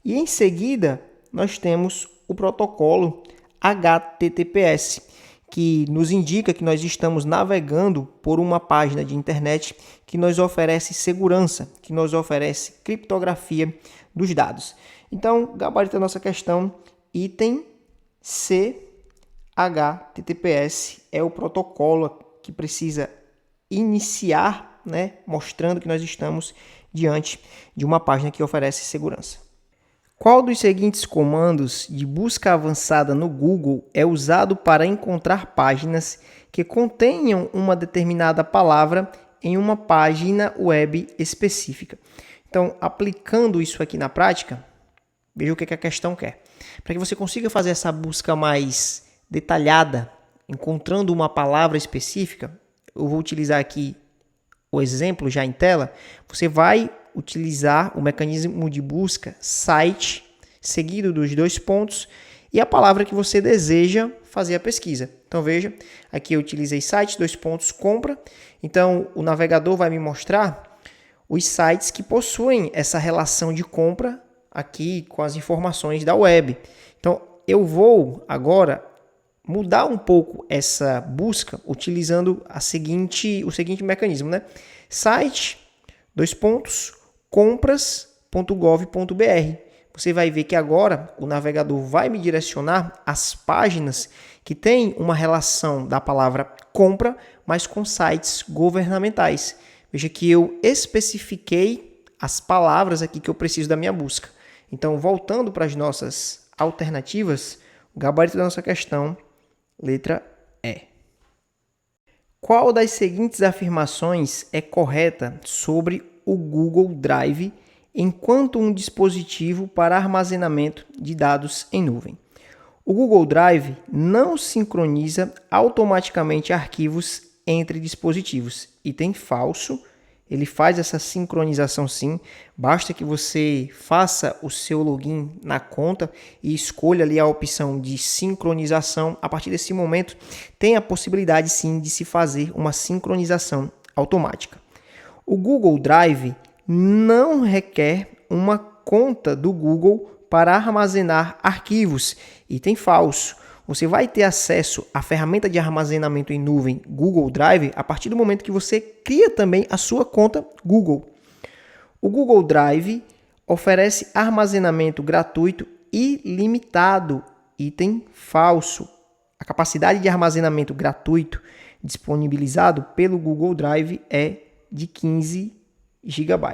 e em seguida nós temos o protocolo HTTPS, que nos indica que nós estamos navegando por uma página de internet que nos oferece segurança, que nos oferece criptografia dos dados. Então, gabarito da nossa questão, item C, HTTPS é o protocolo que precisa iniciar, mostrando que nós estamos diante de uma página que oferece segurança. Qual dos seguintes comandos de busca avançada no Google é usado para encontrar páginas que contenham uma determinada palavra em uma página web específica? Então, aplicando isso aqui na prática, veja o que a questão quer. Para que você consiga fazer essa busca mais detalhada, encontrando uma palavra específica, eu vou utilizar aqui o exemplo já em tela. Você vai utilizar o mecanismo de busca site, seguido dos 2 pontos, e a palavra que você deseja fazer a pesquisa. Então veja, aqui eu utilizei site, 2 pontos, compra. Então o navegador vai me mostrar os sites que possuem essa relação de compra aqui com as informações da web. Então eu vou agora mudar um pouco essa busca utilizando o seguinte mecanismo, Site, 2 pontos, compras.gov.br. Você vai ver que agora o navegador vai me direcionar às páginas que têm uma relação da palavra compra, mas com sites governamentais. Veja que eu especifiquei as palavras aqui que eu preciso da minha busca. Então, voltando para as nossas alternativas, o gabarito da nossa questão, letra E. Qual das seguintes afirmações é correta sobre o Google Drive enquanto um dispositivo para armazenamento de dados em nuvem? O Google Drive não sincroniza automaticamente arquivos entre dispositivos. Item falso. Ele faz essa sincronização sim, basta que você faça o seu login na conta e escolha ali a opção de sincronização. A partir desse momento, tem a possibilidade sim de se fazer uma sincronização automática. O Google Drive não requer uma conta do Google para armazenar arquivos. Item falso. Você vai ter acesso à ferramenta de armazenamento em nuvem Google Drive a partir do momento que você cria também a sua conta Google. O Google Drive oferece armazenamento gratuito ilimitado. Item falso. A capacidade de armazenamento gratuito disponibilizado pelo Google Drive é de 15 GB.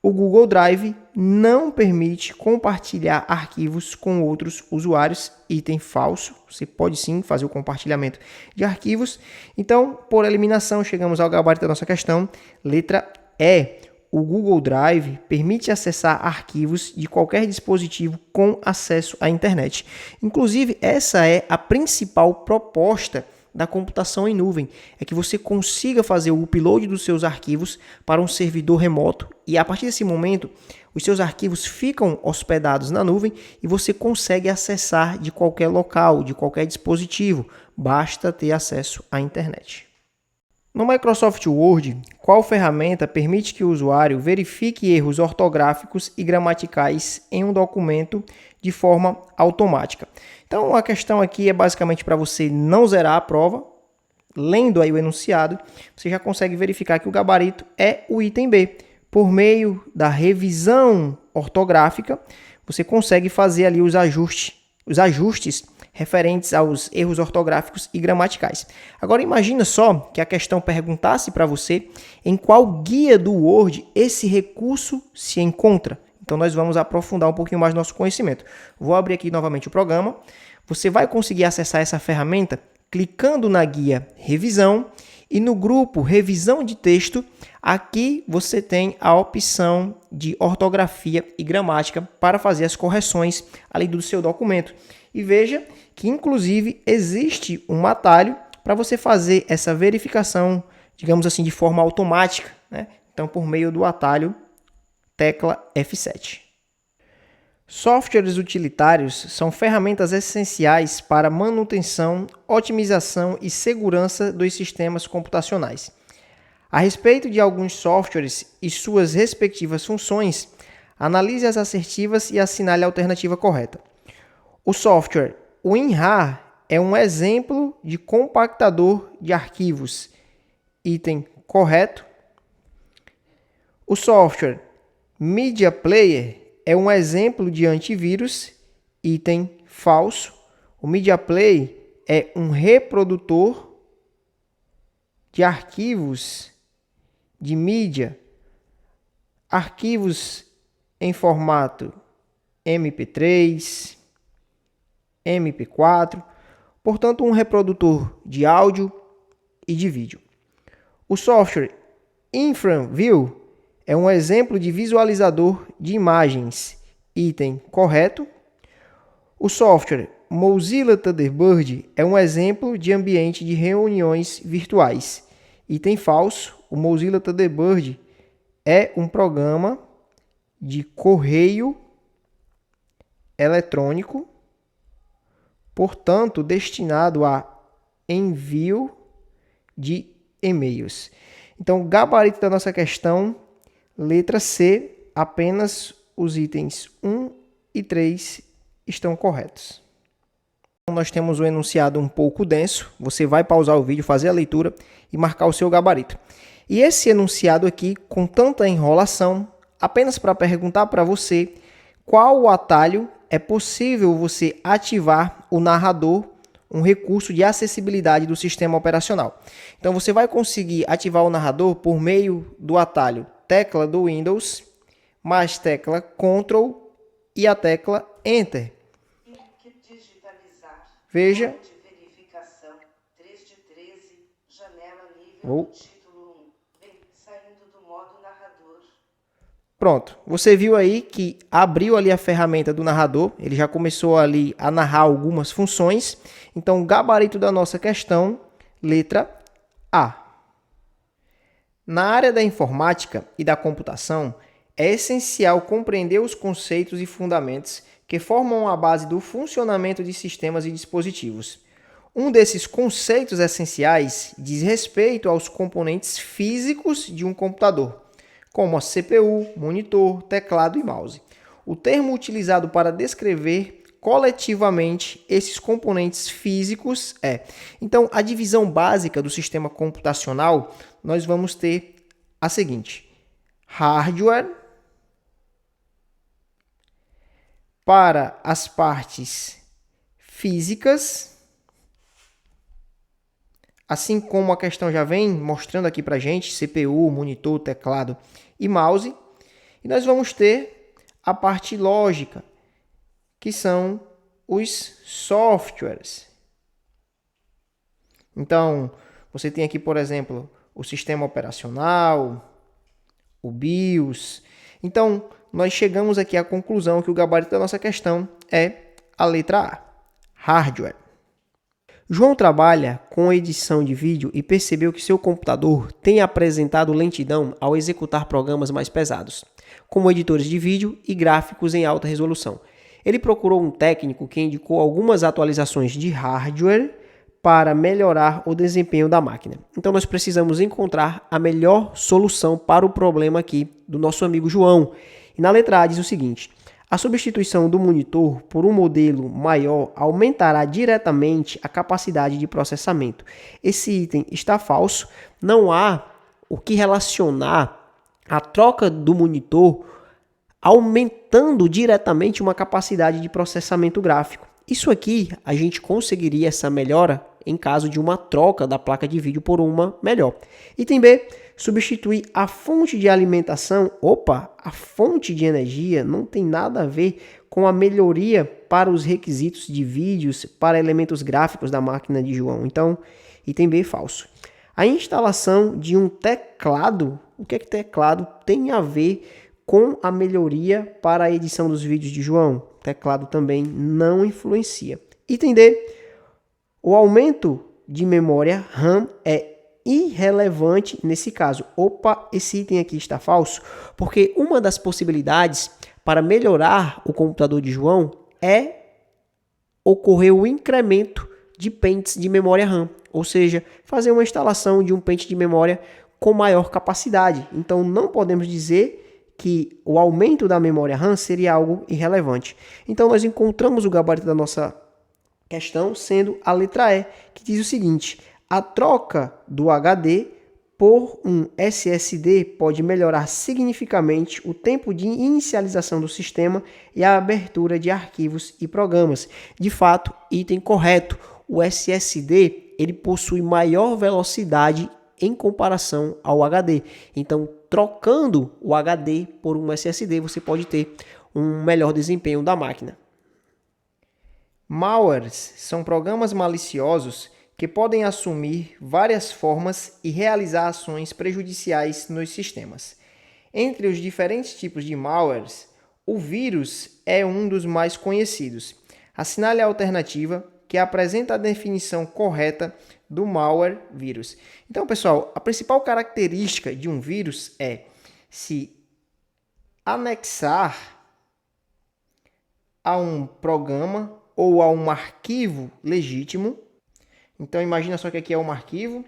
O Google Drive não permite compartilhar arquivos com outros usuários. Item falso. Você pode sim fazer o compartilhamento de arquivos. Então, por eliminação, chegamos ao gabarito da nossa questão. Letra E. O Google Drive permite acessar arquivos de qualquer dispositivo com acesso à internet. Inclusive, essa é a principal proposta da computação em nuvem, é que você consiga fazer o upload dos seus arquivos para um servidor remoto e a partir desse momento os seus arquivos ficam hospedados na nuvem e você consegue acessar de qualquer local, de qualquer dispositivo, basta ter acesso à internet. No Microsoft Word, qual ferramenta permite que o usuário verifique erros ortográficos e gramaticais em um documento de forma automática? Então, a questão aqui é basicamente para você não zerar a prova, lendo aí o enunciado, você já consegue verificar que o gabarito é o item B. Por meio da revisão ortográfica, você consegue fazer ali os ajustes referentes aos erros ortográficos e gramaticais. Agora imagina só que a questão perguntasse para você em qual guia do Word esse recurso se encontra. Então nós vamos aprofundar um pouquinho mais nosso conhecimento. Vou abrir aqui novamente o programa. Você vai conseguir acessar essa ferramenta clicando na guia Revisão e no grupo Revisão de Texto. Aqui você tem a opção de ortografia e gramática para fazer as correções ali do seu documento. E veja que, inclusive, existe um atalho para você fazer essa verificação, digamos assim, de forma automática, né? Então, por meio do atalho, tecla F7. Softwares utilitários são ferramentas essenciais para manutenção, otimização e segurança dos sistemas computacionais. A respeito de alguns softwares e suas respectivas funções, analise as assertivas e assinale a alternativa correta. O software WinRAR é um exemplo de compactador de arquivos. Item correto. O software Media Player é um exemplo de antivírus. Item falso. O Media Player é um reprodutor de arquivos de mídia, arquivos em formato MP3, MP4, portanto um reprodutor de áudio e de vídeo. O software InfraView é um exemplo de visualizador de imagens. Item correto. O software Mozilla Thunderbird é um exemplo de ambiente de reuniões virtuais. Item falso. O Mozilla Thunderbird é um programa de correio eletrônico, portanto, destinado a envio de e-mails. Então, o gabarito da nossa questão, letra C, apenas os itens 1 e 3 estão corretos. Nós temos um enunciado um pouco denso, você vai pausar o vídeo, fazer a leitura e marcar o seu gabarito. E esse enunciado aqui, com tanta enrolação, apenas para perguntar para você qual o atalho é possível você ativar o narrador, um recurso de acessibilidade do sistema operacional. Então você vai conseguir ativar o narrador por meio do atalho tecla do Windows, mais tecla Ctrl e a tecla Enter. Veja. Pronto, você viu aí que abriu ali a ferramenta do narrador, ele já começou ali a narrar algumas funções. Então, o gabarito da nossa questão, letra A. Na área da informática e da computação, é essencial compreender os conceitos e fundamentos que formam a base do funcionamento de sistemas e dispositivos. Um desses conceitos essenciais diz respeito aos componentes físicos de um computador, como a CPU, monitor, teclado e mouse. O termo utilizado para descrever coletivamente esses componentes físicos é... Então, a divisão básica do sistema computacional, nós vamos ter a seguinte: hardware para as partes físicas, assim como a questão já vem mostrando aqui para a gente, CPU, monitor, teclado e mouse. E nós vamos ter a parte lógica, que são os softwares. Então, você tem aqui, por exemplo, o sistema operacional, o BIOS. Então, nós chegamos aqui à conclusão que o gabarito da nossa questão é a letra A, hardware. João trabalha com edição de vídeo e percebeu que seu computador tem apresentado lentidão ao executar programas mais pesados, como editores de vídeo e gráficos em alta resolução. Ele procurou um técnico que indicou algumas atualizações de hardware para melhorar o desempenho da máquina. Então nós precisamos encontrar a melhor solução para o problema aqui do nosso amigo João. E na letra A diz o seguinte: A substituição do monitor por um modelo maior aumentará diretamente a capacidade de processamento. Esse item está falso, não há o que relacionar a troca do monitor aumentando diretamente uma capacidade de processamento gráfico. Isso aqui, a gente conseguiria essa melhora em caso de uma troca da placa de vídeo por uma melhor. Item B, substituir a fonte de alimentação. A fonte de energia não tem nada a ver com a melhoria para os requisitos de vídeos para elementos gráficos da máquina de João. Então, item B, falso. A instalação de um teclado. O que é que teclado tem a ver com a melhoria para a edição dos vídeos de João? Teclado também não influencia. Item D. O aumento de memória RAM é irrelevante nesse caso. Esse item aqui está falso, porque uma das possibilidades para melhorar o computador de João é ocorrer o incremento de pentes de memória RAM, ou seja, fazer uma instalação de um pente de memória com maior capacidade. Então não podemos dizer que o aumento da memória RAM seria algo irrelevante. Então nós encontramos o gabarito da nossa questão sendo a letra E, que diz o seguinte: a troca do HD por um SSD pode melhorar significativamente o tempo de inicialização do sistema e a abertura de arquivos e programas. De fato, item correto. O SSD ele possui maior velocidade em comparação ao HD. Então, trocando o HD por um SSD, você pode ter um melhor desempenho da máquina. Malwares são programas maliciosos que podem assumir várias formas e realizar ações prejudiciais nos sistemas. Entre os diferentes tipos de malwares, o vírus é um dos mais conhecidos. Assinale a alternativa que apresenta a definição correta do malware vírus. Então, pessoal, a principal característica de um vírus é se anexar a um programa ou a um arquivo legítimo. Então, imagina só que aqui é um arquivo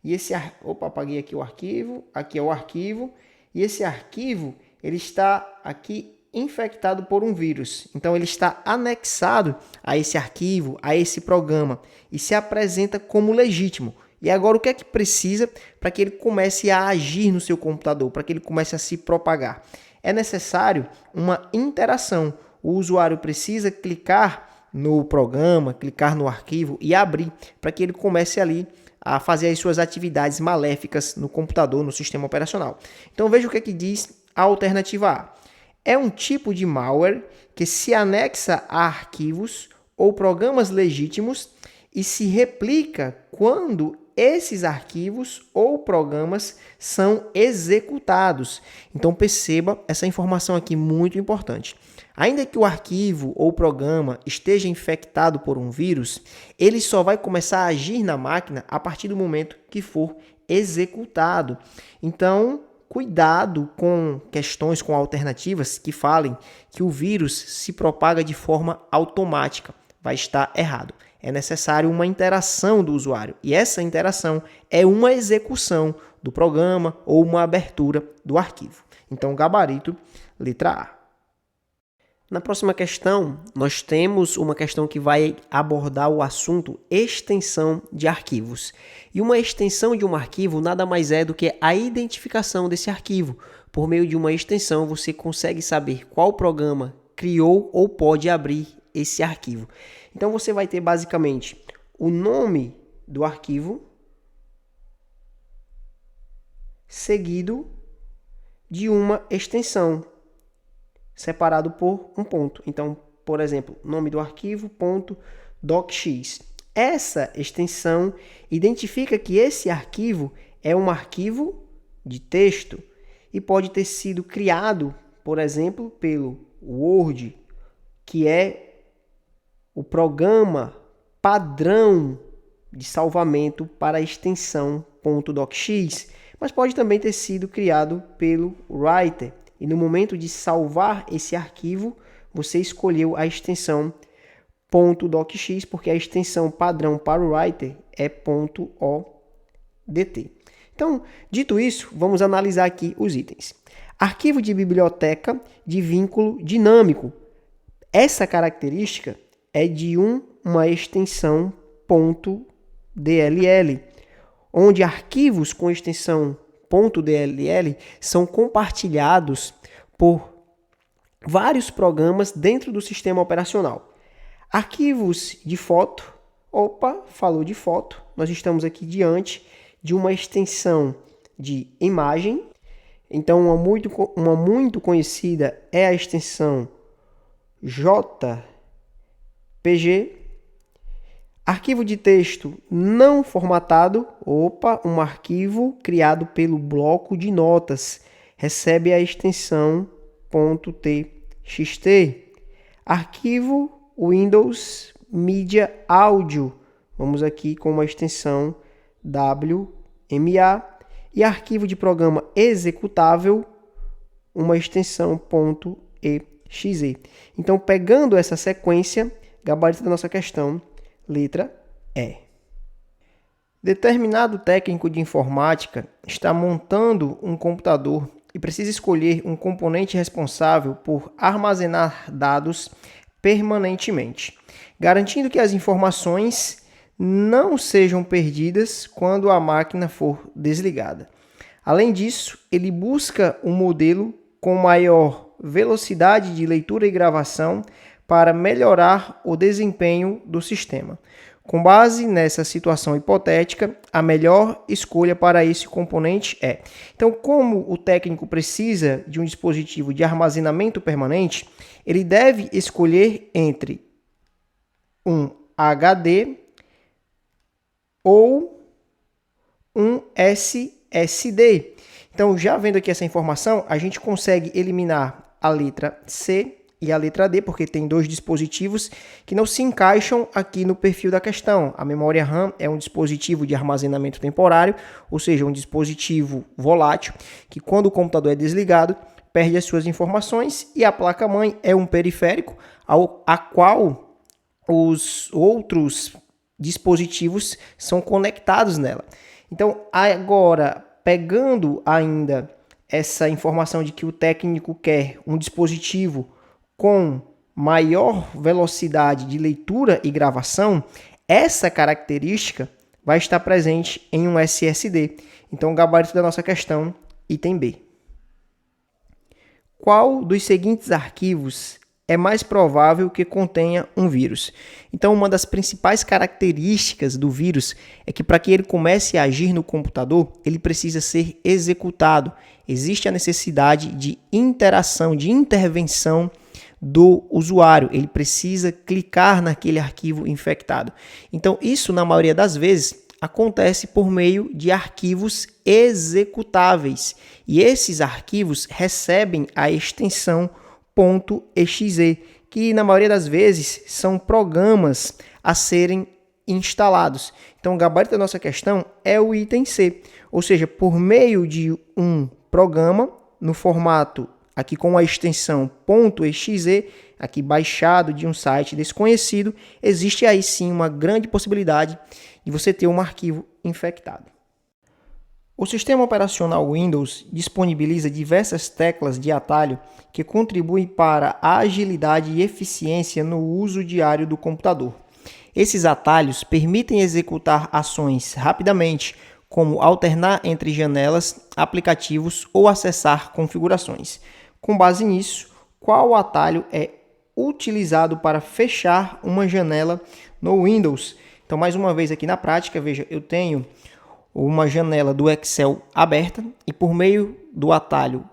e esse apaguei aqui o arquivo, aqui é o arquivo e esse arquivo ele está aqui infectado por um vírus. Então, ele está anexado a esse arquivo, a esse programa e se apresenta como legítimo. E agora, o que é que precisa para que ele comece a agir no seu computador, para que ele comece a se propagar? É necessário uma interação. O usuário precisa clicar no programa, clicar no arquivo e abrir para que ele comece ali a fazer as suas atividades maléficas no computador, no sistema operacional. Então, veja o que é que diz a alternativa A. É um tipo de malware que se anexa a arquivos ou programas legítimos e se replica quando esses arquivos ou programas são executados. Então perceba essa informação aqui muito importante. Ainda que o arquivo ou programa esteja infectado por um vírus, ele só vai começar a agir na máquina a partir do momento que for executado. Então, cuidado com questões, com alternativas que falem que o vírus se propaga de forma automática. Vai estar errado. É necessário uma interação do usuário. E essa interação é uma execução do programa ou uma abertura do arquivo. Então, gabarito, letra A. Na próxima questão, nós temos uma questão que vai abordar o assunto extensão de arquivos. E uma extensão de um arquivo nada mais é do que a identificação desse arquivo. Por meio de uma extensão, você consegue saber qual programa criou ou pode abrir esse arquivo. Então, você vai ter basicamente o nome do arquivo seguido de uma extensão, separado por um ponto. Então, por exemplo, nome do arquivo, .docx. Essa extensão identifica que esse arquivo é um arquivo de texto e pode ter sido criado, por exemplo, pelo Word, que é o programa padrão de salvamento para a extensão .docx, mas pode também ter sido criado pelo Writer. E no momento de salvar esse arquivo, você escolheu a extensão .docx, porque a extensão padrão para o Writer é .odt. Então, dito isso, vamos analisar aqui os itens. Arquivo de biblioteca de vínculo dinâmico. essa característica é de uma extensão .dll, onde arquivos com extensão .dll são compartilhados por vários programas dentro do sistema operacional. Arquivos de foto, falou de foto, nós estamos aqui diante de uma extensão de imagem. Então, uma muito conhecida é a extensão JPG. Arquivo de texto não formatado, um arquivo criado pelo bloco de notas, recebe a extensão .txt. Arquivo Windows Media Audio, vamos aqui com uma extensão WMA. E arquivo de programa executável, uma extensão .exe. Então, pegando essa sequência, gabarito da nossa questão, letra E. Determinado técnico de informática está montando um computador e precisa escolher um componente responsável por armazenar dados permanentemente, garantindo que as informações não sejam perdidas quando a máquina for desligada. Além disso, ele busca um modelo com maior velocidade de leitura e gravação para melhorar o desempenho do sistema. Com base nessa situação hipotética, a melhor escolha para esse componente é... Então, como o técnico precisa de um dispositivo de armazenamento permanente, ele deve escolher entre um HD ou um SSD. Então, já vendo aqui essa informação, a gente consegue eliminar a letra C e a letra D, porque tem dois dispositivos que não se encaixam aqui no perfil da questão. A memória RAM é um dispositivo de armazenamento temporário, ou seja, um dispositivo volátil, que quando o computador é desligado, perde as suas informações, e a placa-mãe é um periférico a qual os outros dispositivos são conectados nela. Então, agora, pegando ainda essa informação de que o técnico quer um dispositivo com maior velocidade de leitura e gravação, essa característica vai estar presente em um SSD. Então, o gabarito da nossa questão, item B. Qual dos seguintes arquivos é mais provável que contenha um vírus? Então, uma das principais características do vírus é que para que ele comece a agir no computador, ele precisa ser executado. Existe a necessidade de interação, de intervenção do usuário. Ele precisa clicar naquele arquivo infectado. Então, isso, na maioria das vezes, acontece por meio de arquivos executáveis. E esses arquivos recebem a extensão .exe, que na maioria das vezes são programas a serem instalados. Então, o gabarito da nossa questão é o item C, ou seja, por meio de um programa no formato aqui com a extensão .exe, aqui baixado de um site desconhecido, existe aí sim uma grande possibilidade de você ter um arquivo infectado. O sistema operacional Windows disponibiliza diversas teclas de atalho que contribuem para a agilidade e eficiência no uso diário do computador. Esses atalhos permitem executar ações rapidamente, como alternar entre janelas, aplicativos ou acessar configurações. Com base nisso, qual atalho é utilizado para fechar uma janela no Windows? Então, mais uma vez aqui na prática, veja, eu tenho uma janela do Excel aberta e por meio do atalho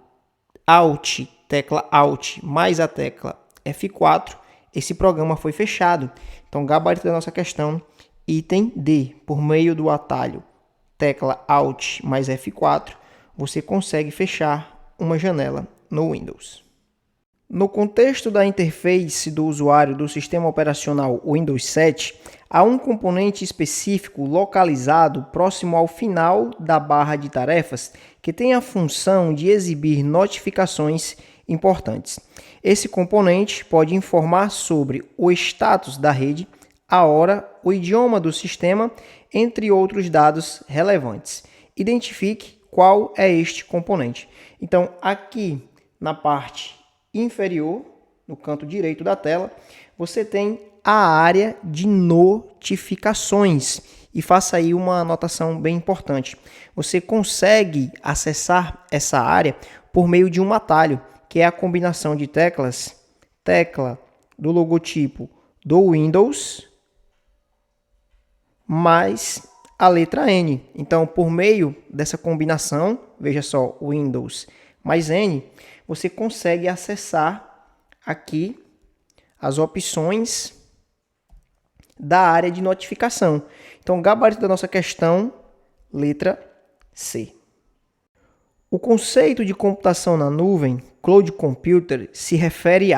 Alt, tecla Alt mais a tecla F4, esse programa foi fechado. Então, gabarito da nossa questão, item D, por meio do atalho tecla Alt mais F4, você consegue fechar uma janela no Windows. No contexto da interface do usuário do sistema operacional Windows 7, há um componente específico localizado próximo ao final da barra de tarefas que tem a função de exibir notificações importantes. Esse componente pode informar sobre o status da rede, a hora, o idioma do sistema, entre outros dados relevantes. Identifique qual é este componente. Então, aqui na parte inferior, no canto direito da tela, você tem a área de notificações. E faça aí uma anotação bem importante. Você consegue acessar essa área por meio de um atalho, que é a combinação de teclas, tecla do logotipo do Windows, mais a letra N. Então, por meio dessa combinação, veja só, Windows mais N, você consegue acessar aqui as opções da área de notificação. Então, o gabarito da nossa questão, letra C. O conceito de computação na nuvem, Cloud Computer, se refere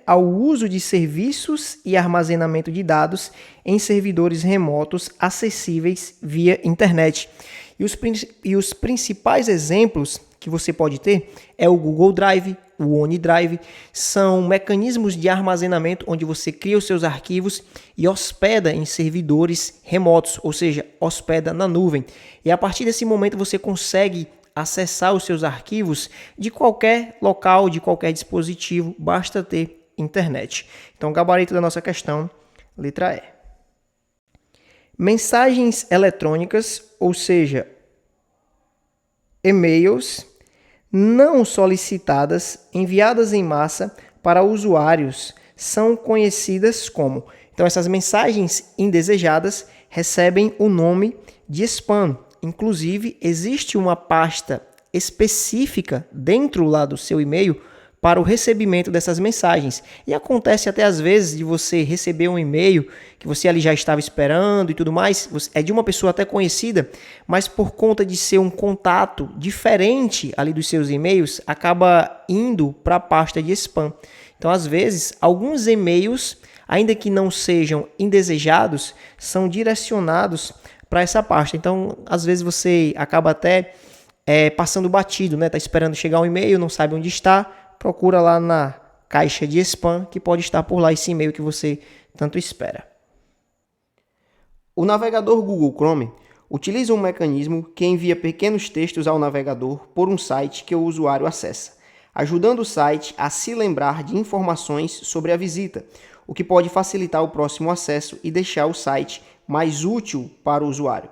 ao uso de serviços e armazenamento de dados em servidores remotos acessíveis via internet. E os principais exemplos que você pode ter é o Google Drive, o OneDrive, são mecanismos de armazenamento onde você cria os seus arquivos e hospeda em servidores remotos, ou seja, hospeda na nuvem. E a partir desse momento você consegue acessar os seus arquivos de qualquer local, de qualquer dispositivo, basta ter internet. Então, gabarito da nossa questão, letra E. Mensagens eletrônicas, ou seja, e-mails não solicitadas enviadas em massa para usuários são conhecidas como. Então, essas mensagens indesejadas recebem o nome de spam. Inclusive, existe uma pasta específica dentro lá do seu e-mail para o recebimento dessas mensagens. E acontece até às vezes de você receber um e-mail que você ali já estava esperando e tudo mais, é de uma pessoa até conhecida, mas por conta de ser um contato diferente ali dos seus e-mails, acaba indo para a pasta de spam. Então, às vezes, alguns e-mails, ainda que não sejam indesejados, são direcionados para essa pasta. Então, às vezes você acaba até passando batido, né? Tá esperando chegar um e-mail, não sabe onde está, procura lá na caixa de spam, que pode estar por lá esse e-mail que você tanto espera. O navegador Google Chrome utiliza um mecanismo que envia pequenos textos ao navegador por um site que o usuário acessa, ajudando o site a se lembrar de informações sobre a visita, o que pode facilitar o próximo acesso e deixar o site mais útil para o usuário.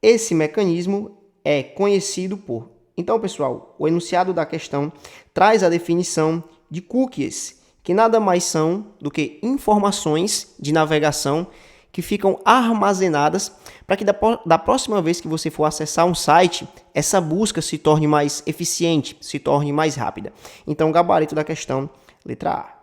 Esse mecanismo é conhecido por... Então, pessoal, o enunciado da questão traz a definição de cookies, que nada mais são do que informações de navegação que ficam armazenadas para que da próxima vez que você for acessar um site, essa busca se torne mais eficiente, se torne mais rápida. Então, o gabarito da questão, letra A.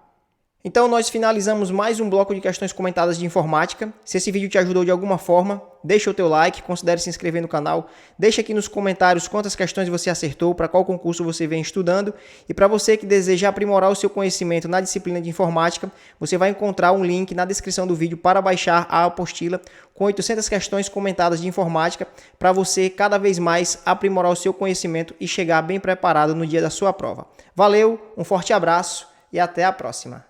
Então, nós finalizamos mais um bloco de questões comentadas de informática. Se esse vídeo te ajudou de alguma forma, deixa o teu like, considere se inscrever no canal, deixa aqui nos comentários quantas questões você acertou, para qual concurso você vem estudando. E para você que deseja aprimorar o seu conhecimento na disciplina de informática, você vai encontrar um link na descrição do vídeo para baixar a apostila com 800 questões comentadas de informática, para você cada vez mais aprimorar o seu conhecimento e chegar bem preparado no dia da sua prova. Valeu, um forte abraço e até a próxima!